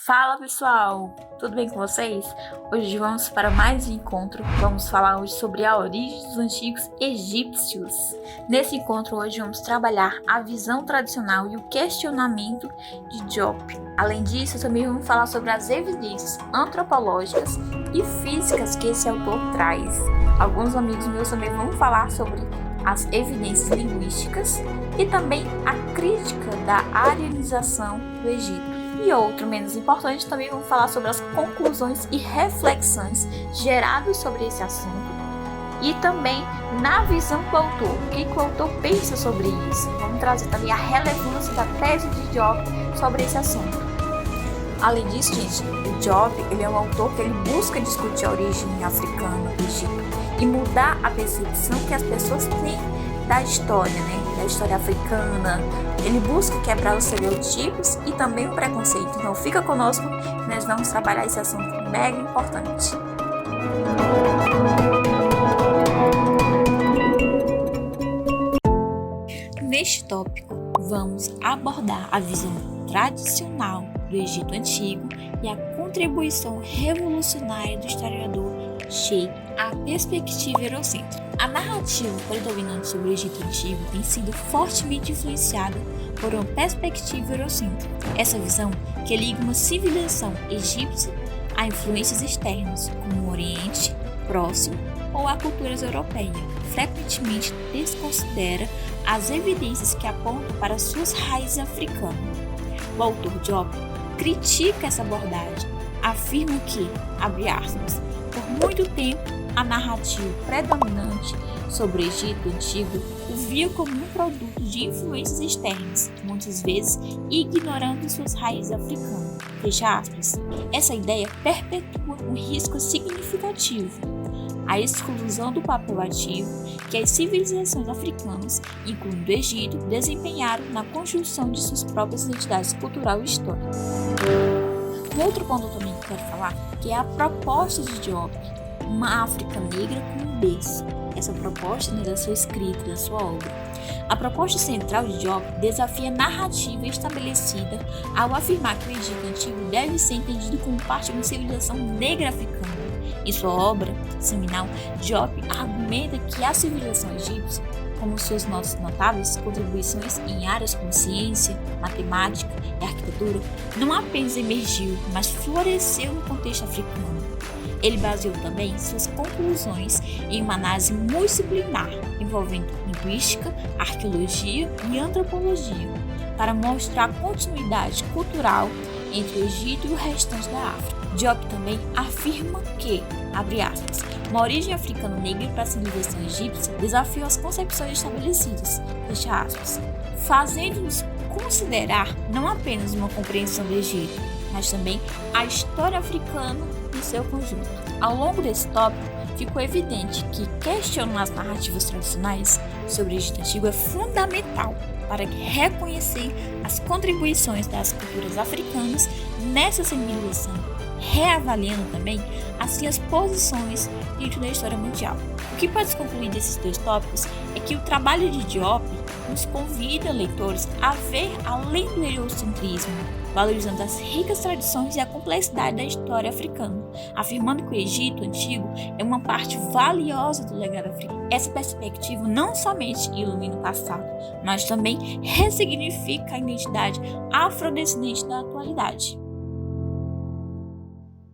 Fala pessoal, tudo bem com vocês? Hoje vamos para mais um encontro. Vamos falar hoje sobre a origem dos antigos egípcios. Nesse encontro hoje vamos trabalhar a visão tradicional e o questionamento de Diop. Além disso, também vamos falar sobre as evidências antropológicas e físicas que esse autor traz. Alguns amigos meus também vão falar sobre as evidências linguísticas e também a crítica da arianização do Egito. E outro menos importante, também vamos falar sobre as conclusões e reflexões geradas sobre esse assunto e também na visão do autor, o que o autor pensa sobre isso. Vamos trazer também a relevância da tese de Diop sobre esse assunto. Além disso, gente, o Diop ele é um autor que ele busca discutir a origem africana do Egito e mudar a percepção que as pessoas têm da história, da história africana. Ele busca quebrar os estereotipos e também o preconceito. Então fica conosco, nós vamos trabalhar esse assunto mega importante. Neste tópico, vamos abordar a visão tradicional do Egito Antigo e a contribuição revolucionária do historiador Sheikh à perspectiva eurocêntrica. A narrativa predominante sobre o Egito Antigo tem sido fortemente influenciada por uma perspectiva eurocêntrica. Essa visão que liga uma civilização egípcia a influências externas, como o Oriente Próximo ou a culturas europeias, frequentemente desconsidera as evidências que apontam para suas raízes africanas. O autor Diop critica essa abordagem, afirma que, abre aspas, por muito tempo a narrativa predominante sobre o Egito Antigo o via como um produto de influências externas, muitas vezes ignorando suas raízes africanas. Fecha aspas. Essa ideia perpetua um risco significativo, a exclusão do papel ativo que as civilizações africanas, incluindo o Egito, desempenharam na construção de suas próprias identidades cultural e histórica. Um outro ponto também que eu quero falar, que é a proposta de Diop, uma África negra com um berço. Essa proposta da sua escrita, da sua obra. A proposta central de Diop desafia a narrativa estabelecida ao afirmar que o Egito Antigo deve ser entendido como parte de uma civilização negra africana. Em sua obra seminal, Diop argumenta que a civilização egípcia, como suas notáveis contribuições em áreas como ciência, matemática e arquitetura, não apenas emergiu, mas floresceu no contexto africano. Ele baseou também suas conclusões em uma análise multidisciplinar, envolvendo linguística, arqueologia e antropologia, para mostrar a continuidade cultural entre o Egito e o restante da África. Diop também afirma que, abre aspas, uma origem africana negra para a civilização egípcia desafiou as concepções estabelecidas, fecha aspas, fazendo-nos considerar não apenas uma compreensão do Egito, mas também a história africana no seu conjunto. Ao longo desse tópico, ficou evidente que questionar as narrativas tradicionais sobre o Egito Antigo é fundamental para reconhecer as contribuições das culturas africanas nessa civilização, reavaliando também assim as posições dentro da história mundial. O que pode se concluir desses dois tópicos é que o trabalho de Diop nos convida, leitores, a ver além do eurocentrismo, valorizando as ricas tradições e a complexidade da história africana, afirmando que o Egito Antigo é uma parte valiosa do legado africano. Essa perspectiva não somente ilumina o passado, mas também ressignifica a identidade afrodescendente da atualidade.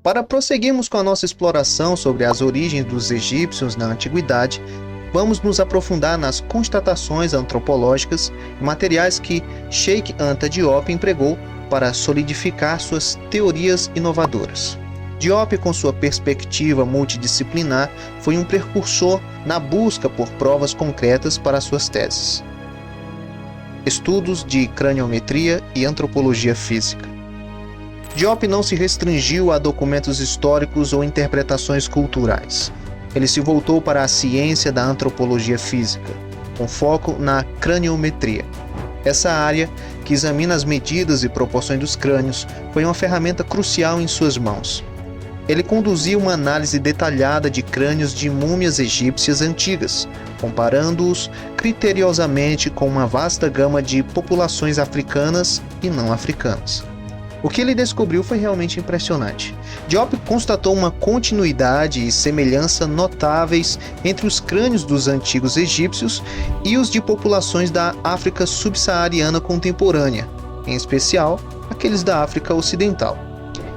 Para prosseguirmos com a nossa exploração sobre as origens dos egípcios na antiguidade, vamos nos aprofundar nas constatações antropológicas e materiais que Sheikh Anta Diop empregou para solidificar suas teorias inovadoras. Diop, com sua perspectiva multidisciplinar, foi um precursor na busca por provas concretas para suas teses. Estudos de craniometria e antropologia física. Diop não se restringiu a documentos históricos ou interpretações culturais. Ele se voltou para a ciência da antropologia física, com foco na craniometria. Essa área, que examina as medidas e proporções dos crânios, foi uma ferramenta crucial em suas mãos. Ele conduziu uma análise detalhada de crânios de múmias egípcias antigas, comparando-os criteriosamente com uma vasta gama de populações africanas e não africanas. O que ele descobriu foi realmente impressionante. Diop constatou uma continuidade e semelhança notáveis entre os crânios dos antigos egípcios e os de populações da África subsaariana contemporânea, em especial aqueles da África Ocidental.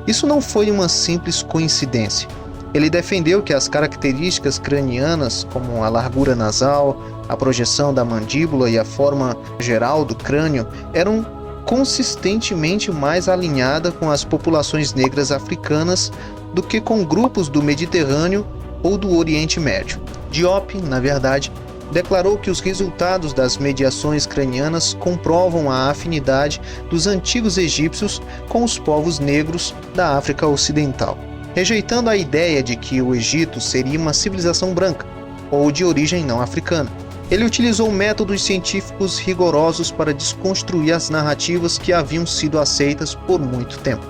Isso não foi uma simples coincidência. Ele defendeu que as características cranianas, como a largura nasal, a projeção da mandíbula e a forma geral do crânio, eram consistentemente mais alinhadas com as populações negras africanas do que com grupos do Mediterrâneo ou do Oriente Médio. Diop, na verdade, declarou que os resultados das mediações cranianas comprovam a afinidade dos antigos egípcios com os povos negros da África Ocidental, rejeitando a ideia de que o Egito seria uma civilização branca ou de origem não africana. Ele utilizou métodos científicos rigorosos para desconstruir as narrativas que haviam sido aceitas por muito tempo: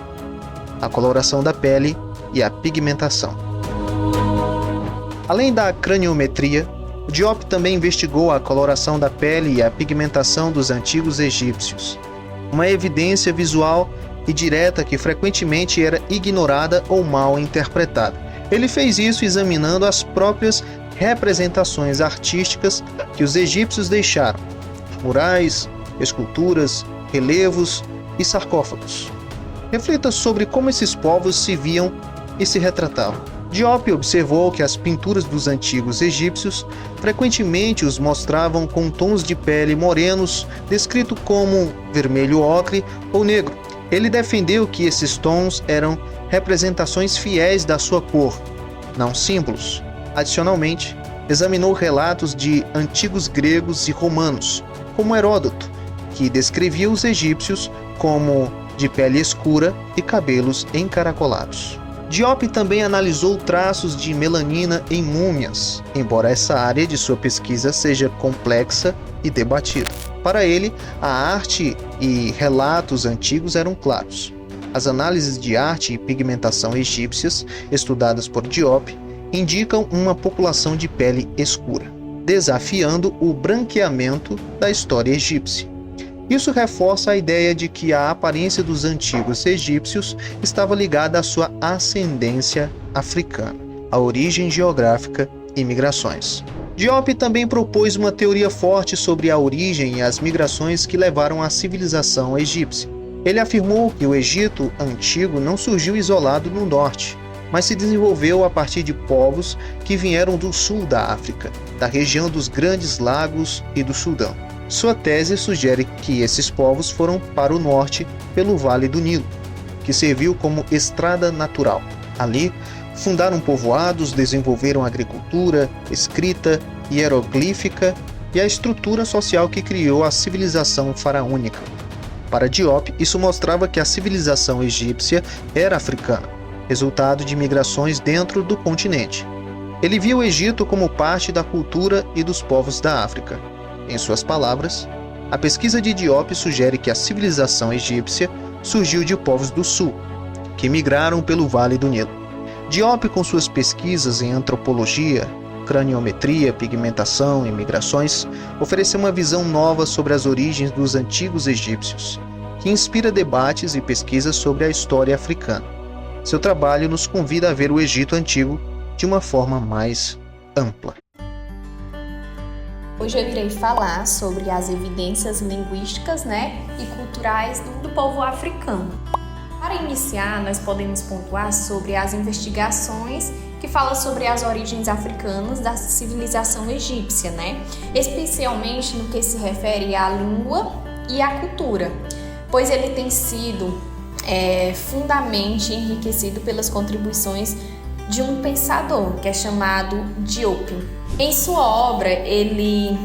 a coloração da pele e a pigmentação. Além da craniometria, Diop também investigou a coloração da pele e a pigmentação dos antigos egípcios, uma evidência visual e direta que frequentemente era ignorada ou mal interpretada. Ele fez isso examinando as próprias representações artísticas que os egípcios deixaram: murais, esculturas, relevos e sarcófagos. Reflita sobre como esses povos se viam e se retratavam. Diop observou que as pinturas dos antigos egípcios frequentemente os mostravam com tons de pele morenos, descrito como vermelho ocre ou negro. Ele defendeu que esses tons eram representações fiéis da sua cor, não símbolos. Adicionalmente, examinou relatos de antigos gregos e romanos, como Heródoto, que descrevia os egípcios como de pele escura e cabelos encaracolados. Diop também analisou traços de melanina em múmias, embora essa área de sua pesquisa seja complexa e debatida. Para ele, a arte e relatos antigos eram claros. As análises de arte e pigmentação egípcias, estudadas por Diop, indicam uma população de pele escura, desafiando o branqueamento da história egípcia. Isso reforça a ideia de que a aparência dos antigos egípcios estava ligada à sua ascendência africana, à origem geográfica e migrações. Diop também propôs uma teoria forte sobre a origem e as migrações que levaram à civilização egípcia. Ele afirmou que o Egito antigo não surgiu isolado no norte, mas se desenvolveu a partir de povos que vieram do sul da África, da região dos Grandes Lagos e do Sudão. Sua tese sugere que esses povos foram para o norte pelo Vale do Nilo, que serviu como estrada natural. Ali, fundaram povoados, desenvolveram agricultura, escrita, hieroglífica e a estrutura social que criou a civilização faraônica. Para Diop, isso mostrava que a civilização egípcia era africana, resultado de migrações dentro do continente. Ele via o Egito como parte da cultura e dos povos da África. Em suas palavras, a pesquisa de Diop sugere que a civilização egípcia surgiu de povos do sul, que migraram pelo Vale do Nilo. Diop, com suas pesquisas em antropologia, craniometria, pigmentação e migrações, ofereceu uma visão nova sobre as origens dos antigos egípcios, que inspira debates e pesquisas sobre a história africana. Seu trabalho nos convida a ver o Egito antigo de uma forma mais ampla. Hoje eu irei falar sobre as evidências linguísticas, e culturais do povo africano. Para iniciar, nós podemos pontuar sobre as investigações que falam sobre as origens africanas da civilização egípcia, especialmente no que se refere à língua e à cultura, pois ele tem sido fundamentalmente enriquecido pelas contribuições de um pensador que é chamado Diop. Em sua obra, ele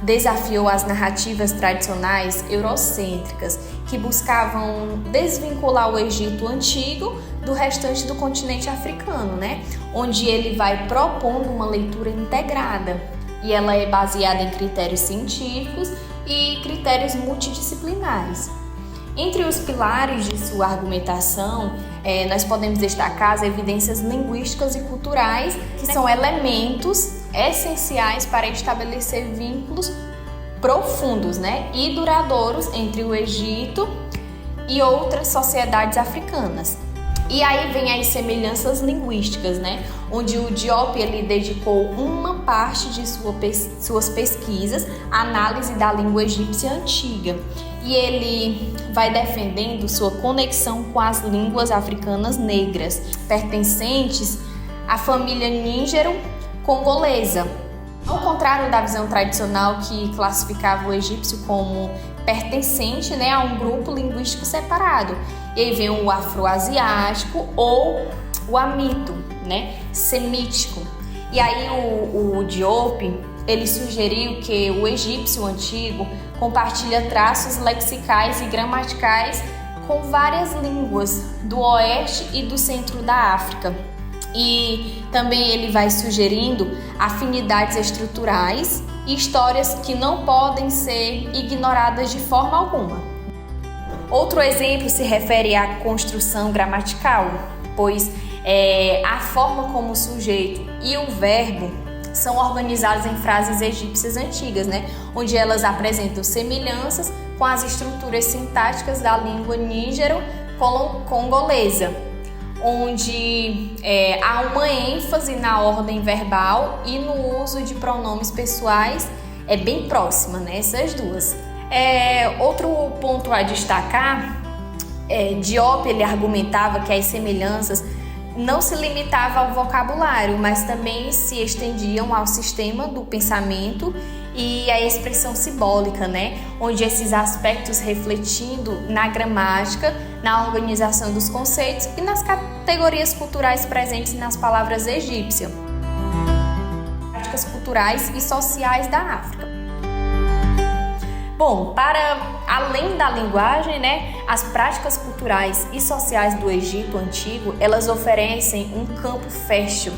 desafiou as narrativas tradicionais eurocêntricas que buscavam desvincular o Egito antigo do restante do continente africano, onde ele vai propondo uma leitura integrada, e ela é baseada em critérios científicos e critérios multidisciplinares. Entre os pilares de sua argumentação, nós podemos destacar as evidências linguísticas e culturais, que são elementos essenciais para estabelecer vínculos profundos, e duradouros entre o Egito e outras sociedades africanas. E aí vem as semelhanças linguísticas, né? Onde o Diop ele dedicou uma parte de suas pesquisas à análise da língua egípcia antiga. E ele vai defendendo sua conexão com as línguas africanas negras, pertencentes à família nígero-congolesa. Ao contrário da visão tradicional que classificava o egípcio como pertencente, né, a um grupo linguístico separado. E aí vem o afroasiático ou o amito, né, semítico. E aí o Diop, ele sugeriu que o egípcio antigo compartilha traços lexicais e gramaticais com várias línguas do oeste e do centro da África. E também ele vai sugerindo afinidades estruturais e histórias que não podem ser ignoradas de forma alguma. Outro exemplo se refere à construção gramatical, pois a forma como o sujeito e o verbo são organizados em frases egípcias antigas, né? Onde elas apresentam semelhanças com as estruturas sintáticas da língua nígero-congolesa, onde há uma ênfase na ordem verbal e no uso de pronomes pessoais bem próxima, né? Essas duas. Outro ponto a destacar, Diop ele argumentava que as semelhanças não se limitavam ao vocabulário, mas também se estendiam ao sistema do pensamento e à expressão simbólica, né? Onde esses aspectos refletindo na gramática, na organização dos conceitos e nas categorias culturais presentes nas palavras egípcias, práticas culturais e sociais da África. Bom, para além da linguagem, né, as práticas culturais e sociais do Egito Antigo, elas oferecem um campo fértil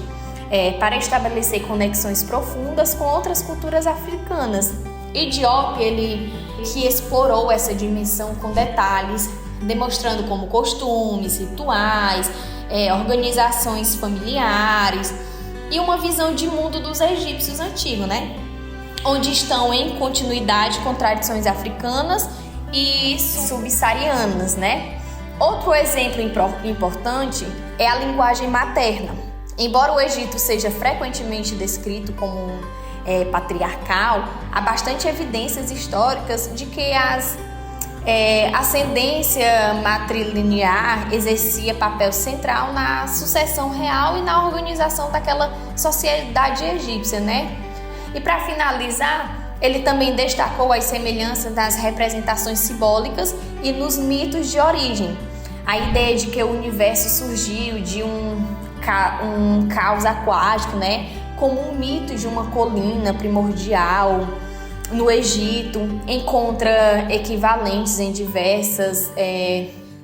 para estabelecer conexões profundas com outras culturas africanas. E Diop, ele que explorou essa dimensão com detalhes, demonstrando como costumes, rituais, organizações familiares e uma visão de mundo dos egípcios antigos, né? Onde estão em continuidade com tradições africanas e subsaarianas, né? Outro exemplo importante é a linguagem materna. Embora o Egito seja frequentemente descrito como patriarcal, há bastante evidências históricas de que a ascendência matrilinear exercia papel central na sucessão real e na organização daquela sociedade egípcia, né? E para finalizar, ele também destacou as semelhanças das representações simbólicas e nos mitos de origem. A ideia de que o universo surgiu de um caos aquático, né? Como um mito de uma colina primordial. No Egito, encontra equivalentes em diversas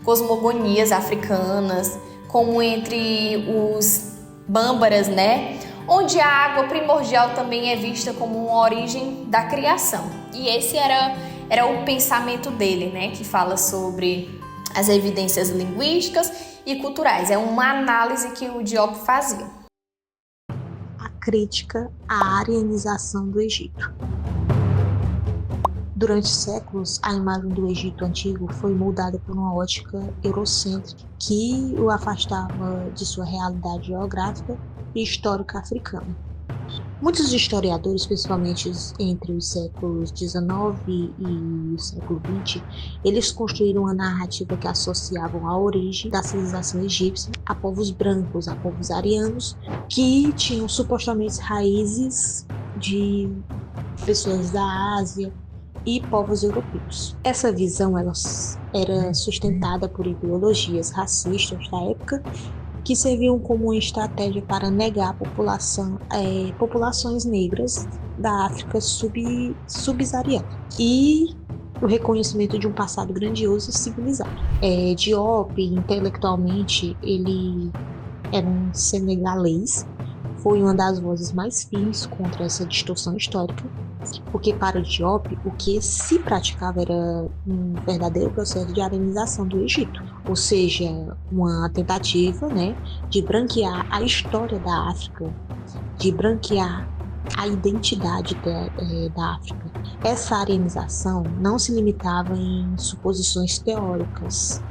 cosmogonias africanas, como entre os bâmbaras, né? Onde a água primordial também é vista como uma origem da criação. E esse era o pensamento dele, né? Que fala sobre as evidências linguísticas e culturais. É uma análise que o Diop fazia. A crítica à arianização do Egito. Durante séculos, a imagem do Egito Antigo foi moldada por uma ótica eurocêntrica que o afastava de sua realidade geográfica e histórica africana. Muitos historiadores, principalmente entre os séculos XIX e o século XX, eles construíram uma narrativa que associavam a origem da civilização egípcia a povos brancos, a povos arianos, que tinham supostamente raízes de pessoas da Ásia e povos europeus. Essa visão era sustentada por ideologias racistas da época que serviam como uma estratégia para negar populações negras da África subsaariana e o reconhecimento de um passado grandioso e civilizado. Diop, intelectualmente, ele era um senegalês, foi uma das vozes mais firmes contra essa distorção histórica, porque para Diop o que se praticava era um verdadeiro processo de arianização do Egito, ou seja, uma tentativa, né, de branquear a história da África, de branquear a identidade da África. Essa arenização não se limitava em suposições teóricas,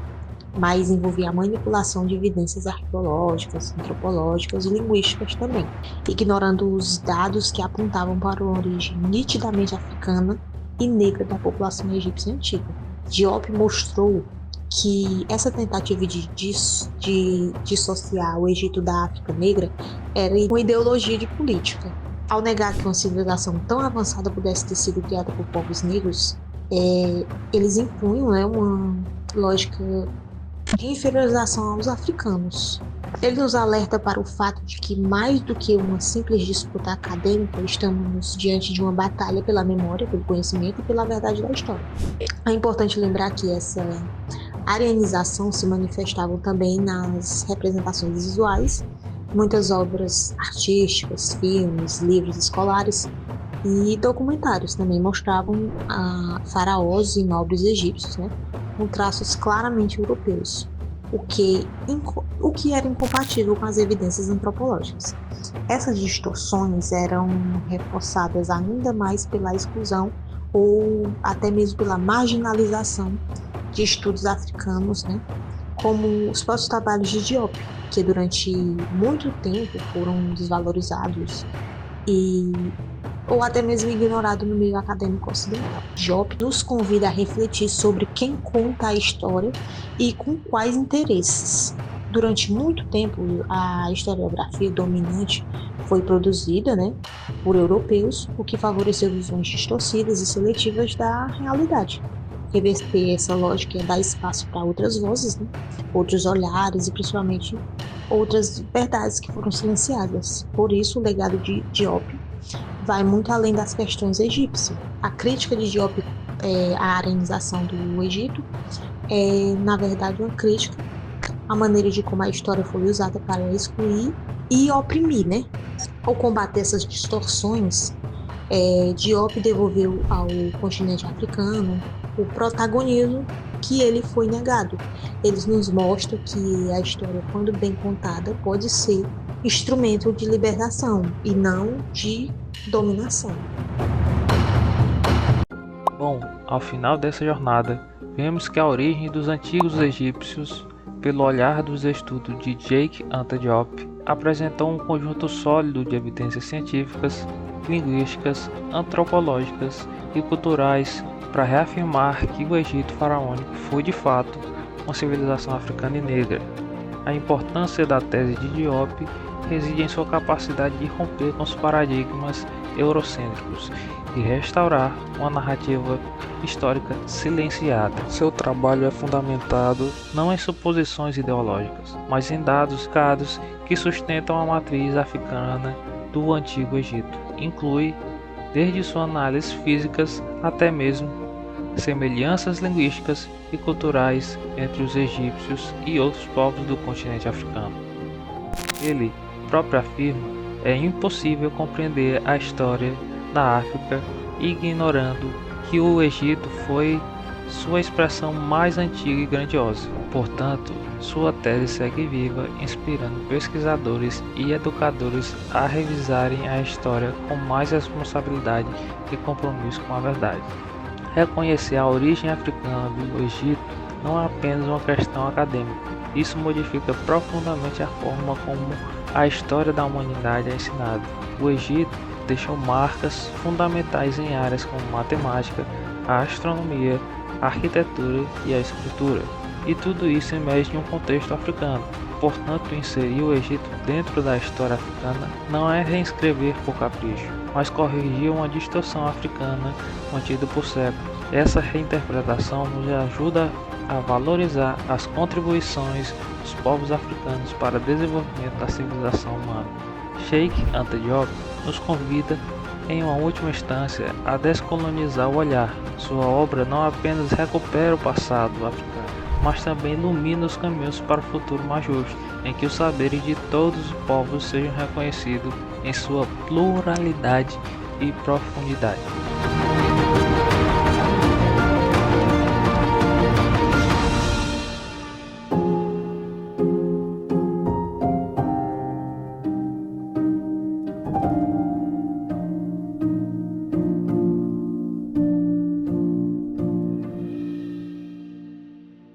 mas envolvia a manipulação de evidências arqueológicas, antropológicas e linguísticas também, ignorando os dados que apontavam para uma origem nitidamente africana e negra da população egípcia antiga. Diop mostrou que essa tentativa de dissociar o Egito da África negra era uma ideologia de política. Ao negar que uma civilização tão avançada pudesse ter sido criada por povos negros, eles impunham, né, uma lógica de inferiorização aos africanos. Ele nos alerta para o fato de que, mais do que uma simples disputa acadêmica, estamos diante de uma batalha pela memória, pelo conhecimento e pela verdade da história. É importante lembrar que essa arenização se manifestava também nas representações visuais. Muitas obras artísticas, filmes, livros escolares e documentários também mostravam faraós e nobres egípcios, né, com traços claramente europeus, o que era incompatível com as evidências antropológicas. Essas distorções eram reforçadas ainda mais pela exclusão ou até mesmo pela marginalização de estudos africanos, né, como os próprios trabalhos de Diop, que durante muito tempo foram desvalorizados ou até mesmo ignorados no meio acadêmico ocidental. Diop nos convida a refletir sobre quem conta a história e com quais interesses. Durante muito tempo, a historiografia dominante foi produzida, né, por europeus, o que favoreceu visões distorcidas e seletivas da realidade. Reverter essa lógica é dar espaço para outras vozes, né, outros olhares e principalmente outras verdades que foram silenciadas. Por isso, o legado de Diop vai muito além das questões egípcias. A crítica de Diop à arenização do Egito é, na verdade, uma crítica à maneira de como a história foi usada para excluir e oprimir, né? Ao combater essas distorções, Diop devolveu ao continente africano o protagonismo que ele foi negado. Eles nos mostram que a história, quando bem contada, pode ser instrumento de libertação e não de dominação. Bom, ao final dessa jornada, vemos que a origem dos antigos egípcios, pelo olhar dos estudos de Cheikh Anta Diop, apresentou um conjunto sólido de evidências científicas, linguísticas, antropológicas e culturais para reafirmar que o Egito faraônico foi de fato uma civilização africana e negra. A importância da tese de Diop reside em sua capacidade de romper com os paradigmas eurocêntricos e restaurar uma narrativa histórica silenciada. Seu trabalho é fundamentado não em suposições ideológicas, mas em dados que sustentam a matriz africana do Antigo Egito. Inclui, desde suas análises físicas até mesmo semelhanças linguísticas e culturais entre os egípcios e outros povos do continente africano. Ele próprio afirma: é impossível compreender a história da África ignorando que o Egito foi sua expressão mais antiga e grandiosa. Portanto, sua tese segue viva, inspirando pesquisadores e educadores a revisarem a história com mais responsabilidade e compromisso com a verdade. Reconhecer a origem africana do Egito não é apenas uma questão acadêmica. Isso modifica profundamente a forma como a história da humanidade é ensinada. O Egito deixou marcas fundamentais em áreas como matemática, a astronomia, a arquitetura e a escritura, e tudo isso emerge em um contexto africano. Portanto, inserir o Egito dentro da história africana não é reescrever por capricho, mas corrigir uma distorção africana mantida por séculos. Essa reinterpretação nos ajuda a valorizar as contribuições dos povos africanos para o desenvolvimento da civilização humana. Cheikh Anta Diop nos convida, em uma última instância, a descolonizar o olhar. Sua obra não apenas recupera o passado africano, mas também ilumina os caminhos para o futuro mais justo, em que os saberes de todos os povos sejam reconhecidos em sua pluralidade e profundidade.